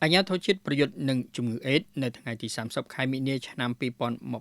អាជ្ញាធរជាតិប្រយុទ្ធនឹងជំងឺអេដស៍នៅថ្ងៃទី30ខែមិនិនាឆ្នាំ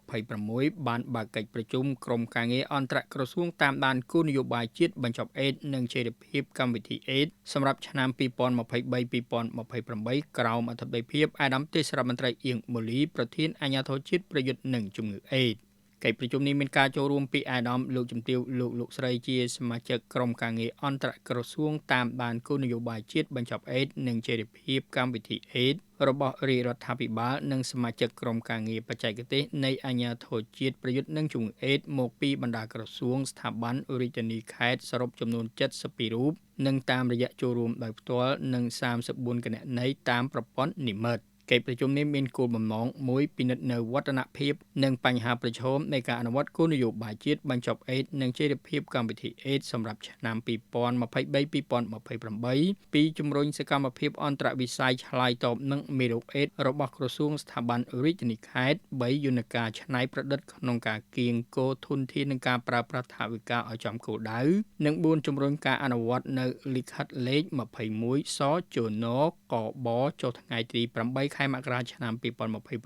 2026បានបើកកិច្ចប្រជុំក្រុមការងារអន្តរក្រសួងតាមដានគោលនយោបាយជាតិបញ្ចប់អេដស៍និងចីរភាពកម្មវិធីអេដស៍សម្រាប់ឆ្នាំ2023-2028ក្រោមអធិបតីភាពអាដាមទេសរដ្ឋមន្ត្រីអៀងម៉ូលីប្រធានអាជ្ញាធរជាតិប្រយុទ្ធនឹងជំងឺអេដស៍កិច្ចប្រជុំនេះមានការចូលរួមពីអាដាមលោកជំទាវលោកស្រីជាសមាជិកក្រុមការងារអន្តរក្រសួងតាមដានគោលនយោបាយជាតិបញ្ចប់អេដស៍និងចីរភាពកម្មវិធីអេដស៍របស់រាជរដ្ឋាភិបាលនិងសមាជិកក្រុមការងារបច្ចេកទេសនៃអាជ្ញាធរជាតិប្រយុទ្ធនឹងជំងឺអេដស៍មកពីបណ្ដាក្រសួងស្ថាប័នរាជធានីខេត្តសរុបចំនួន72រូបនិងតាមរយៈចូលរួមដោយផ្ទាល់និង34គណនីតាមប្រព័ន្ធនិម្មិតកិច្ចប្រជុំនេះមានគោលបំណងមួយពិនិត្យនៅវឌ្ឍនភាពនិងបញ្ហាប្រឈមនៃការអនុវត្តគោលនយោបាយជាតិបញ្ចប់អេដស៍និងចីរភាពកម្មវិធីអេដស៍សម្រាប់ឆ្នាំ2023-2028ពីជំរុញសកម្មភាពអន្តរវិស័យឆ្លើយតបនឹងមេរោគអេដស៍របស់ក្រសួងស្ថាប័នរាជធានីខេត្ត3យន្តការច្នៃប្រឌិតក្នុងការគៀងគរធនធាននិងការប្រើប្រាស់ថវិកាឲ្យចំគោលដៅនិង4ជំរុញការអនុវត្តនៅលិខិតលេខ21សជនកបចុះថ្ងៃទី8ខែមករាឆ្នាំ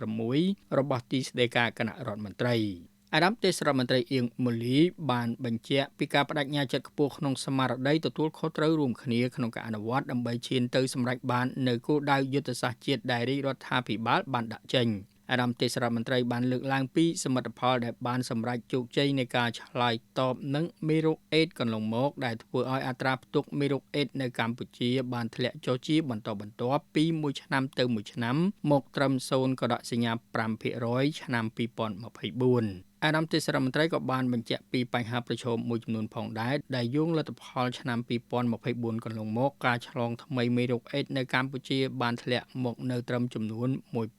2026របស់ទីស្តីការគណៈរដ្ឋមន្ត្រីអាដាមទេសរដ្ឋមន្ត្រីអៀងម៉ូលីបានបញ្ជាក់ពីការបដិញ្ញាចិត្តខ្ពស់ក្នុងស្មារតីទទួលខុសត្រូវរួមគ្នាក្នុងការអនុវត្តដើម្បីឈានទៅសម្រេចបាននូវគោលដៅយុទ្ធសាស្ត្រជាតិដែលរាជរដ្ឋាភិបាលបានដាក់ចេញអាដាមទេសរដ្ឋមន្ត្រីបានលើកឡើងពីសមិទ្ធផលដែលបានសម្រេចជោគជ័យនៃការឆ្លើយតបនឹងមេរោគអេដស៍កន្លងមកដែលធ្វើឲ្យអត្រាផ្ទុកមេរោគអេដស៍នៅកម្ពុជាបានធ្លាក់ចុះជាបន្តបន្ទាប់ពីមួយឆ្នាំទៅមួយឆ្នាំមកត្រឹម0.5% ឆ្នាំ2024អាដាមទេសរដ្ឋមន្ត្រីក៏បានបញ្ជាក់ពីបញ្ហាប្រឈមមួយចំនួនផងដែរដែលយោងលទ្ធផលឆ្នាំ2024កន្លងមកការឆ្លងថ្មីមេរោគអេដស៍នៅកម្ពុជាបានធ្លាក់មកនៅត្រឹមចំនួន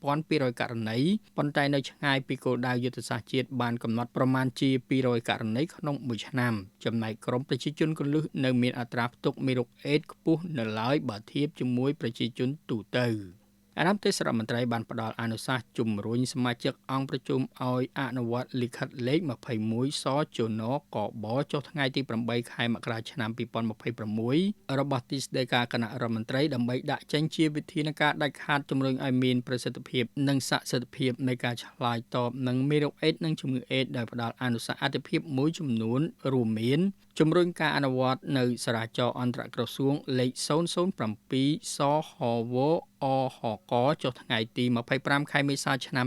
1200ករណីប៉ុន្តែនៅឆ្ងាយពីគោលដៅយុទ្ធសាស្ត្រជាតិបានកំណត់ប្រមាណជា200ករណីក្នុងមួយឆ្នាំចំណែកក្រមប្រជាជនគន្លឹះនៅមានអត្រាផ្ទុកមេរោគអេដស៍ខ្ពស់នៅឡើយបើធៀបជាមួយប្រជាជនទូទៅអាដាមទេសរដ្ឋមន្ត្រីបានផ្ដល់អនុសាសន៍ជំរុញសមាជិកអង្គប្រជុំឲ្យអនុវត្តលិខិតលេខ21សជនកបចុះថ្ងៃទី8ខែមករាឆ្នាំ2026របស់ទីស្តីការគណៈរដ្ឋមន្ត្រីដើម្បីដាក់ចេញជាវិធានការដាច់ខាតជំរុញឲ្យមានប្រសិទ្ធភាពនិងសក្តិសិទ្ធភាពនៃការឆ្លើយតបនឹងមេរោគអេដស៍និងជំងឺអេដស៍ដោយផ្ដល់អនុសាសន៍អាទិភាពមួយចំនួនរួមមានជំរុញការអនុវត្តនៅសារាចរណ៍អន្តរក្រសួងលេខ007សហវអហកចុះថ្ងៃទី25ខែមេសាឆ្នាំ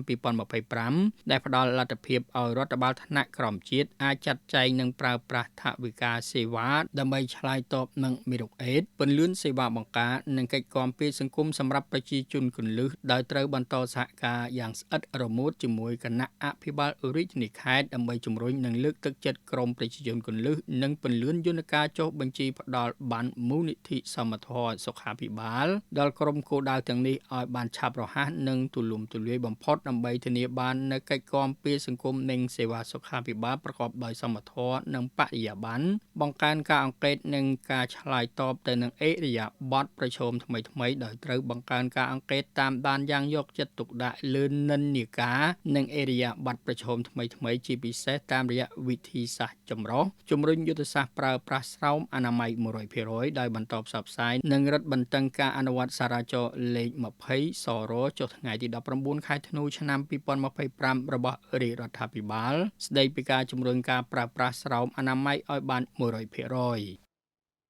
2025ដែលផ្ដល់លទ្ធភាពឲ្យរដ្ឋបាលថ្នាក់ក្រោមជាតិអាចចាត់ចែងនិងប្រើប្រាស់ថវិកាសេវាដើម្បីឆ្លើយតបនឹងមេរោគអេដស៍ពន្លឿនសេវាបង្ការនិងកិច្ចគាំពារសង្គមសម្រាប់ប្រជាជនគន្លឹះដោយត្រូវបន្តសហការយ៉ាងស្អិតរមួតជាមួយគណៈអភិបាលរាជធានីខេត្តដើម្បីជំរុញនិងលើកទឹកចិត្តក្រុមប្រជាជនគន្លឹះនិងពន្លឿនយន្តការចុះបញ្ជីផ្ដល់ប័ណ្ណមូលនិធិសមត្ថភាពសុខាភិបាលដល់ក្រុមគោលដៅទាំងនេះឲ្យបានឆាប់រហ័សនិងទូលំទូលាយបំផុតដើម្បីធានាបាននូវកិច្ចគាំពារសង្គមនិងសេវាសុខាភិបាលប្រកបដោយសមធម៌និងបរិយាបន្នបង្កើនការអង្កេតនិងការឆ្លើយតបទៅនឹងអេរយាប័តប្រឈមថ្មីៗដោយត្រូវបង្កើនការអង្កេតតាមដានយ៉ាងយកចិត្តទុកដាក់លើនិន្នាការនិងអេរយាប័តប្រឈមថ្មីៗជាពិសេសតាមរយៈវិធីសាស្ត្រចម្រុះជំរុញយុទ្ធសាស្ត្រប្រើប្រាស់ស្រោមអនាម័យ 100% ដោយបន្តផ្សព្វផ្សាយនិងរឹតបន្តឹងការអនុវត្តសារាចរណ៍លេខ20សរចុះថ្ងៃទី19ខែធ្នូឆ្នាំ2025របស់រាជរដ្ឋាភិបាលស្តីពីការជំរុញការប្រើប្រាស់ស្រោមអនាម័យឲ្យបាន 100%